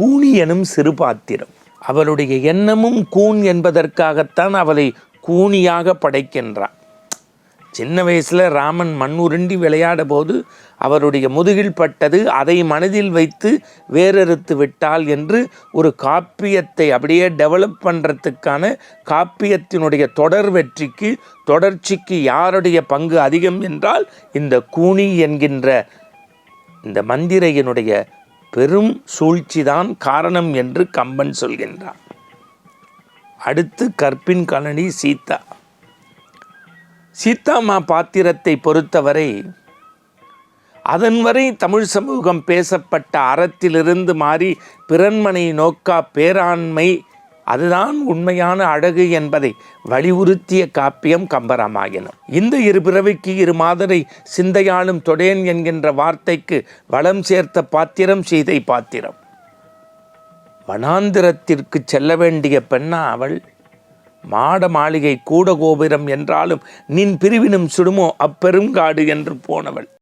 கூனி எனும் சிறு பாத்திரம். அவளுடைய எண்ணமும் கூன் என்பதற்காகத்தான் அவளை கூனியாக படைக்கின்றான். சின்ன வயசில் ராமன் மண் உருண்டி விளையாட போது அவருடைய முதுகில் பட்டது, அதை மனதில் வைத்து வேறறுத்து விட்டால் என்று ஒரு காப்பியத்தை அப்படியே டெவலப் பண்ணுறதுக்கான காப்பியத்தினுடைய தொடர்ச்சிக்கு யாருடைய பங்கு அதிகம் என்றால் இந்த கூனி என்கின்ற இந்த மந்திரையினுடைய பெரும் சூழ்ச்சிதான் காரணம் என்று கம்பன் சொல்கின்றான். அடுத்து கற்பின் கணனி சீதா. சீதாமா பாத்திரத்தை பொறுத்தவரை அதன் வரை தமிழ் சமூகம் பேசப்பட்ட அறத்திலிருந்து மாறி பிறன்மனை நோக்கா பேராண்மை, அதுதான் உண்மையான அழகு என்பதை வலியுறுத்திய காப்பியம் கம்பராமாயணம். இந்த இரு பிறவிக்கு இரு மாதரை சிந்தையாளும் தொடேன் என்கின்ற வார்த்தைக்கு வளம் சேர்த்த பாத்திரம் சீதை பாத்திரம். வனாந்திரத்திற்கு செல்ல வேண்டிய பெண்ணா அவள்? மாட மாளிகை கூட கோபுரம் என்றாலும் நின் பிரிவினும் சுடுமோ அப்பெருங்காடு என்று போனவள்.